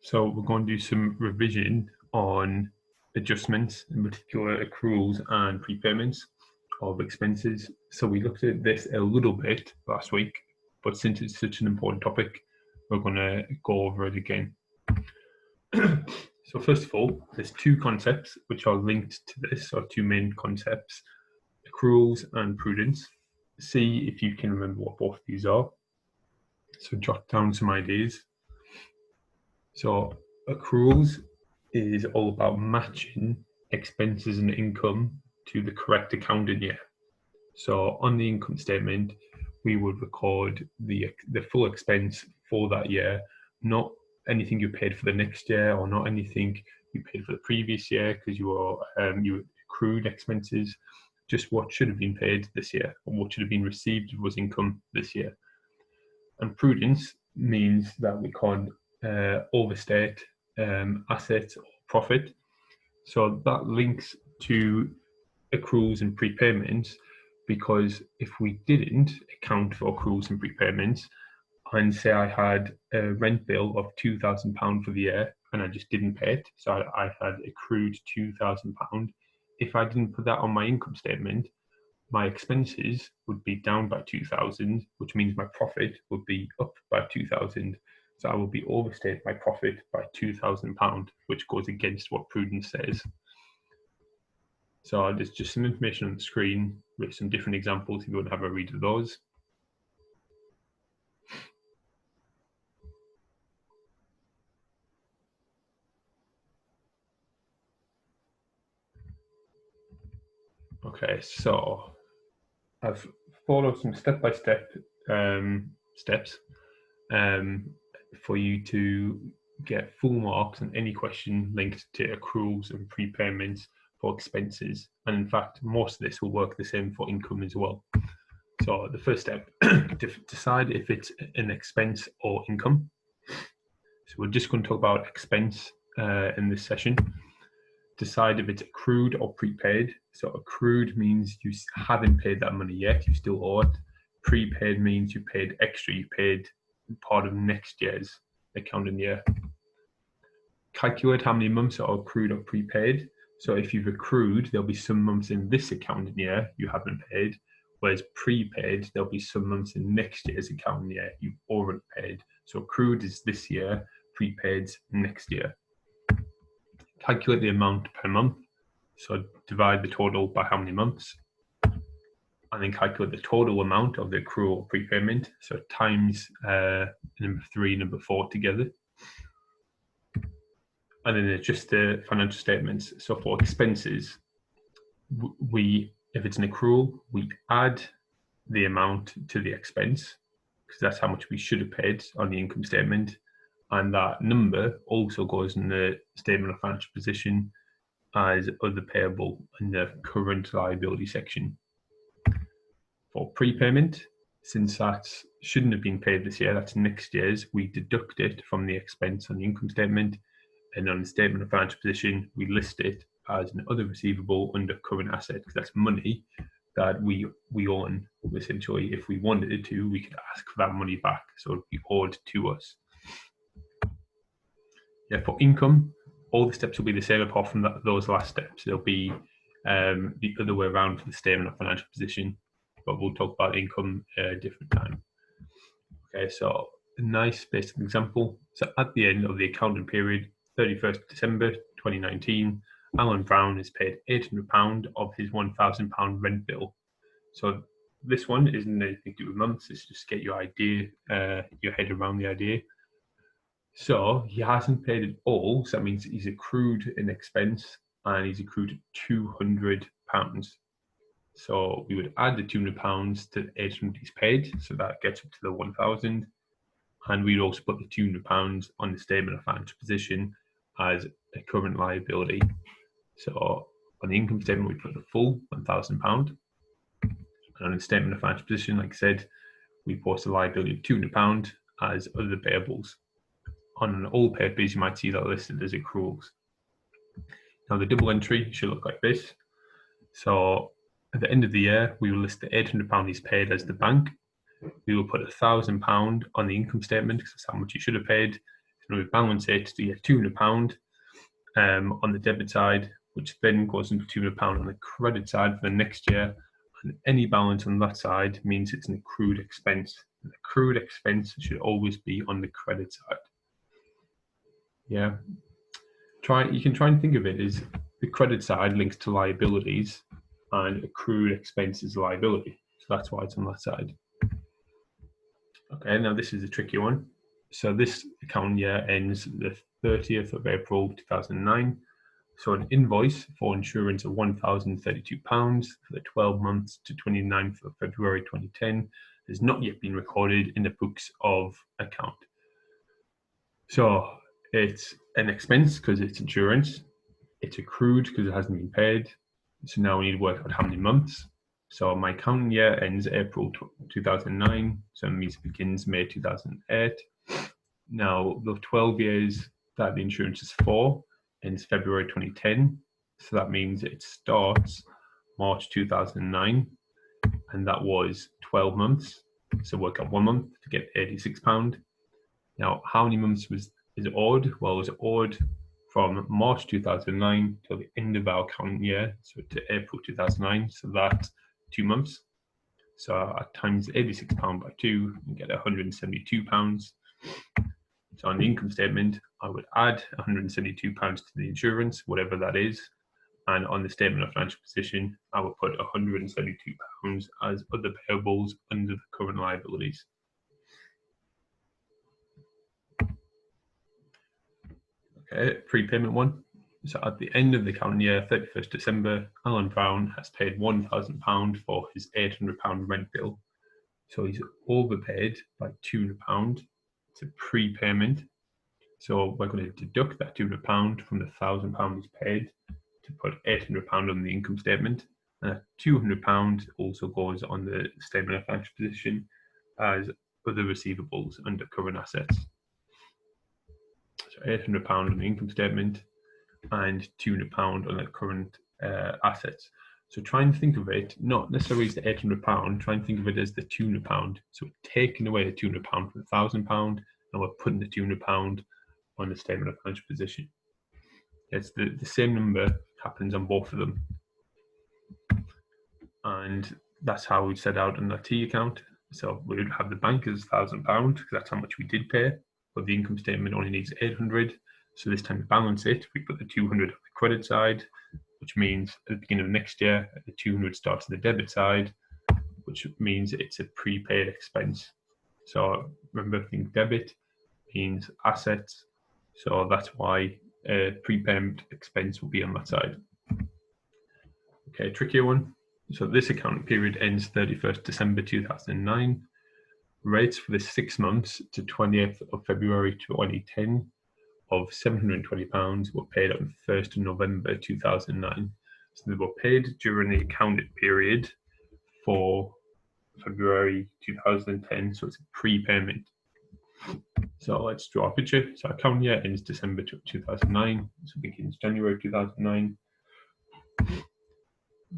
So we're going to do some revision on adjustments, in particular accruals and prepayments of expenses. So we looked at this a little bit last week, but since it's such an important topic, we're going to go over it again. So first of all, there's two concepts which are linked to this, or two main concepts, accruals and prudence. See if you can remember what both of these are. So jot down some ideas. So accruals is all about matching expenses and income to the correct accounting year. So on the income statement, we would record the full expense for that year, not anything you paid for the next year or not anything you paid for the previous year because you accrued expenses, just what should have been paid this year or what should have been received was income this year. And prudence means that we can't overstate assets or profit. So that links to accruals and prepayments, because if we didn't account for accruals and prepayments, and say I had a rent bill of £2,000 for the year and I just didn't pay it, so I had accrued £2,000, if I didn't put that on my income statement, my expenses would be down by 2,000, which means my profit would be up by 2,000. So I will be overstated my profit by £2,000, which goes against what prudence says. So there's just some information on the screen with some different examples if you want to have a read of those. Okay, so I've followed some step-by-step steps for you to get full marks on any question linked to accruals and prepayments for expenses. And in fact, most of this will work the same for income as well. So the first step, decide if it's an expense or income. So we're just going to talk about expense in this session. Decide if it's accrued or prepaid. So accrued means you haven't paid that money yet, you still owe it. Prepaid means you paid extra, you paid part of next year's accounting year. Calculate how many months are accrued or prepaid. So if you've accrued, there'll be some months in this accounting year you haven't paid, whereas prepaid, there'll be some months in next year's accounting year you've already paid. So accrued is this year, prepaid's next year. Calculate the amount per month. So divide the total by how many months, and then calculate the total amount of the accrual or prepayment. So times number 3, number 4 together. And then adjust the financial statements. So for expenses, if it's an accrual, we add the amount to the expense, because that's how much we should have paid on the income statement. And that number also goes in the statement of financial position as other payable in the current liability section. For prepayment, since that shouldn't have been paid this year, that's next year's, we deduct it from the expense on the income statement, and on the statement of financial position, we list it as an other receivable under current asset, because that's money that we own. Essentially, if we wanted it to, we could ask for that money back, so it'd be owed to us. Yeah, for income, all the steps will be the same apart from those last steps. They'll be the other way around for the statement of financial position, but we'll talk about income at a different time. Okay, so a nice basic example. So at the end of the accounting period, 31st December 2019, Alan Brown is paid £800 of his £1,000 rent bill. So this one isn't anything to do with months, it's just get your idea, your head around the idea. So he hasn't paid it all, so that means he's accrued an expense and he's accrued £200. So we would add the £200 to the 800 he's paid, so that gets up to the 1,000. And we'd also put the £200 on the statement of financial position as a current liability. So on the income statement, we put the full £1,000. And on the statement of financial position, like I said, we post a liability of £200 as other payables. On an old papers, you might see that listed as accruals. Now the double entry should look like this. So at the end of the year, we will list the £800 he's paid as the bank. We will put £1,000 on the income statement because that's how much you should have paid. And we balance it to get £200 on the debit side, which then goes into £200 on the credit side for the next year. And any balance on that side means it's an accrued expense. An accrued expense should always be on the credit side. Yeah. You can try and think of it as the credit side links to liabilities and accrued expense is liability. So that's why it's on that side. Okay, now this is a tricky one. So this accounting year ends the 30th of April 2009. So an invoice for insurance of £1,032 for the 12 months to 29th of February 2010 has not yet been recorded in the books of account. So it's an expense because it's insurance. It's accrued because it hasn't been paid. So now we need to work out how many months. So my accounting year ends April 2009. So it means it begins May 2008. Now the 12 years that the insurance is for ends February 2010. So that means it starts March 2009. And that was 12 months. So work out 1 month to get £86. Now, how many months is it owed? Well, it was owed from March 2009 till the end of our accounting year, so to April 2009. So that's 2 months. So I times £86 by 2 and get £172. So on the income statement, I would add £172 to the insurance, whatever that is. And on the statement of financial position, I would put £172 as other payables under the current liabilities. Okay, prepayment one. So at the end of the calendar year, 31st December, Alan Brown has paid £1,000 for his £800 rent bill. So he's overpaid by £200. It's a prepayment. So we're going to deduct that £200 from the £1,000 he's paid to put £800 on the income statement. And £200 also goes on the statement of financial position as other receivables under current assets. So £800 on the income statement and £200 on the current assets. So try and think of it, not necessarily as the £800, try and think of it as the £200. So we're taking away the £200 from the £1,000 and we're putting the £200 on the statement of financial position. It's the same number happens on both of them. And that's how we set out on the T account. So we would have the bank as £1,000 because that's how much we did pay, but the income statement only needs 800. So this time to balance it, we put the 200 on the credit side, which means at the beginning of next year, the 200 starts on the debit side, which means it's a prepaid expense. So remember, think debit means assets. So that's why a prepayment expense will be on that side. Okay, trickier one. So this accounting period ends 31st December 2009. Rates for the 6 months to 20th of February 2010 of £720 were paid on 1st of November 2009. So they were paid during the accounting period for February 2010. So it's a prepayment. So let's draw a picture. So our accounting year ends December 2009. So it begins January 2009.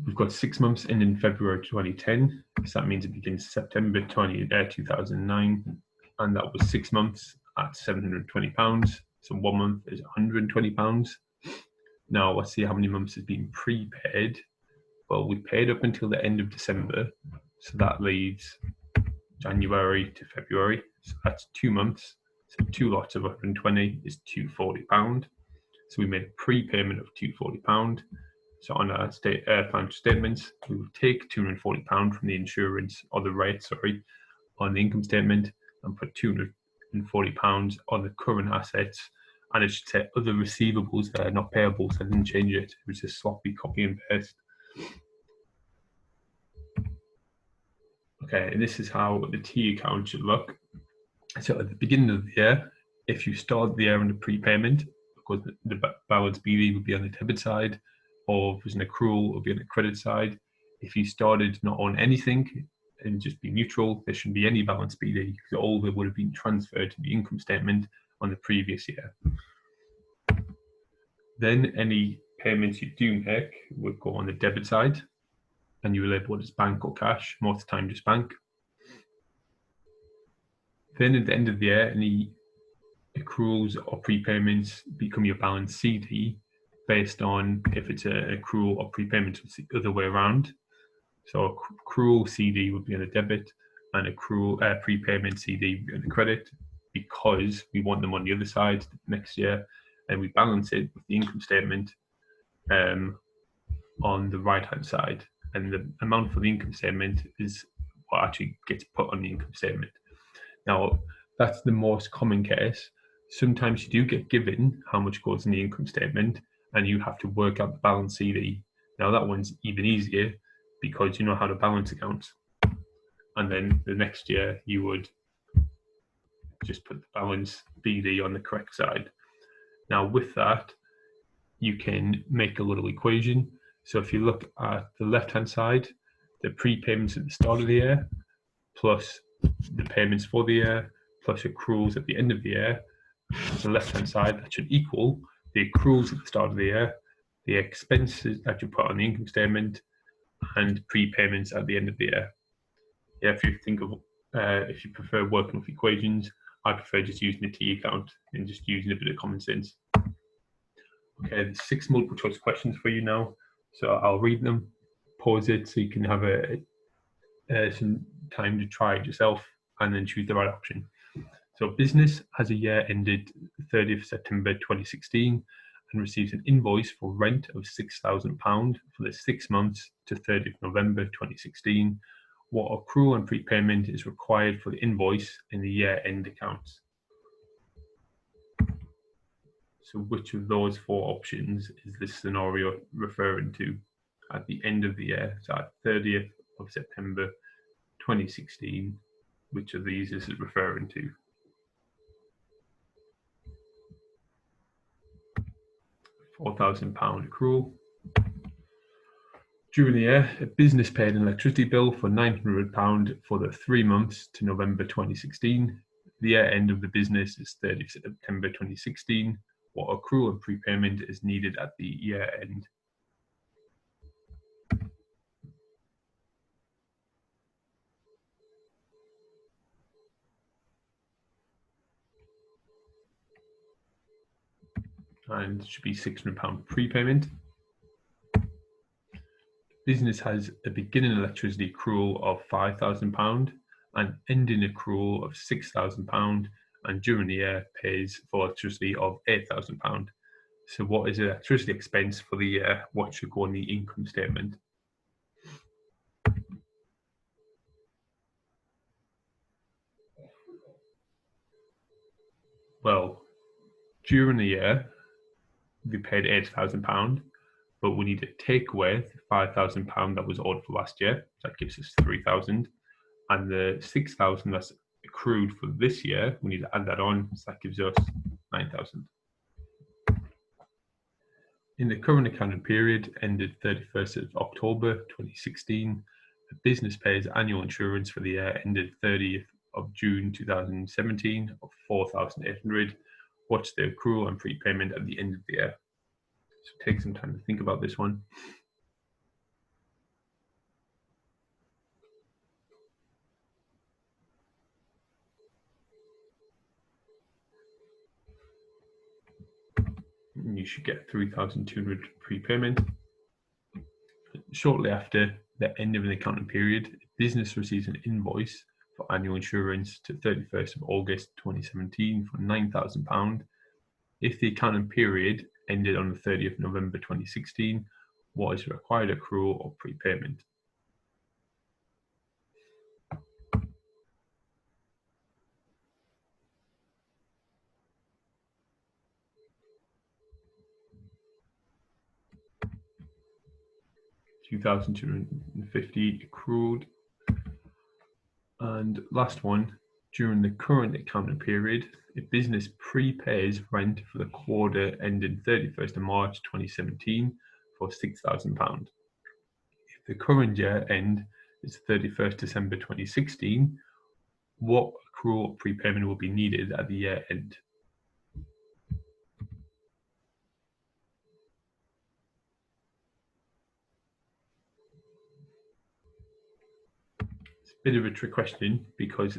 We've got 6 months ending February 2010. So that means it begins September 2009. And that was 6 months at £720. So 1 month is £120. Now let's see how many months has been prepaid. Well, we paid up until the end of December. So that leaves January to February. So that's 2 months. So 2 lots of 120 is £240. So we made a prepayment of £240. So on our financial statements, we will take £240 from the insurance or the rate, on the income statement and put £240 on the current assets. And it should say other receivables that are not payable, so I didn't change it. It was just sloppy copy and paste. Okay, and this is how the T account should look. So at the beginning of the year, if you start the year on a prepayment, because the balance BV would be on the debit side, or if there's an accrual, it would be on the credit side. If you started not on anything and just be neutral, there shouldn't be any balance BV because all of it would have been transferred to the income statement on the previous year. Then any payments you do make would go on the debit side, and you will label it as bank or cash, most of the time just bank. Then at the end of the year, any accruals or prepayments become your balance CD based on if it's an accrual or prepayment, it's the other way around. So accrual CD would be on a debit and accrual prepayment CD would be on a credit, because we want them on the other side next year, and we balance it with the income statement on the right hand side, and the amount for the income statement is what actually gets put on the income statement. Now, that's the most common case. Sometimes you do get given how much goes in the income statement and you have to work out the balance CD. Now, that one's even easier because you know how to balance accounts. And then the next year, you would just put the balance BD on the correct side. Now, with that, you can make a little equation. So if you look at the left-hand side, the prepayments at the start of the year, plus the payments for the year, plus accruals at the end of the year, to the left-hand side, that should equal the accruals at the start of the year, the expenses that you put on the income statement, and prepayments at the end of the year. Yeah, if you think of, if you prefer working with equations, I prefer just using the T account and just using a bit of common sense. Okay, there's 6 multiple choice questions for you now. So I'll read them, pause it so you can have some time to try it yourself and then choose the right option. So business has a year ended 30th September 2016 and receives an invoice for rent of £6,000 for the 6 months to 30th November 2016. What accrual and prepayment is required for the invoice in the year-end accounts? So which of those 4 options is this scenario referring to at the end of the year? So at 30th of September 2016, which of these is it referring to? £4,000 accrual. During the year, a business paid an electricity bill for £900 for the 3 months to November 2016. The year end of the business is 30th September 2016. What accrual and prepayment is needed at the year end? And it should be £600 prepayment. Business has a beginning electricity accrual of £5,000, an ending accrual of £6,000, and during the year pays for electricity of £8,000. So what is the electricity expense for the year? What should go on the income statement? Well, during the year, we paid £8,000, but we need to take away the £5,000 that was owed for last year. So that gives us £3,000. And the £6,000 that's accrued for this year, we need to add that on. So that gives us £9,000. In the current accounting period ended 31st of October 2016, the business pays annual insurance for the year ended 30th of June 2017 of £4,800. What's the accrual and prepayment at the end of the year? So take some time to think about this one. You should get 3,200 prepayment. Shortly after the end of an accounting period, business receives an invoice for annual insurance to 31st of August 2017 for £9,000. If the accounting period ended on the 30th of November 2016, what is the required accrual or prepayment? £2,250 accrued. And last one, during the current accounting period, a business prepays rent for the quarter ending 31st of March 2017 for £6,000. If the current year end is 31st December 2016, what accrual or prepayment will be needed at the year end? It's a bit of a trick question because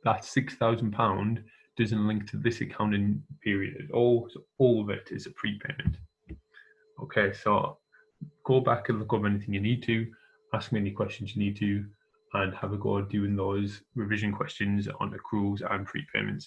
that £6,000 doesn't link to this accounting period at all. So all of it is a prepayment. Okay, so go back and look over anything you need to, ask me any questions you need to, and have a go at doing those revision questions on accruals and prepayments.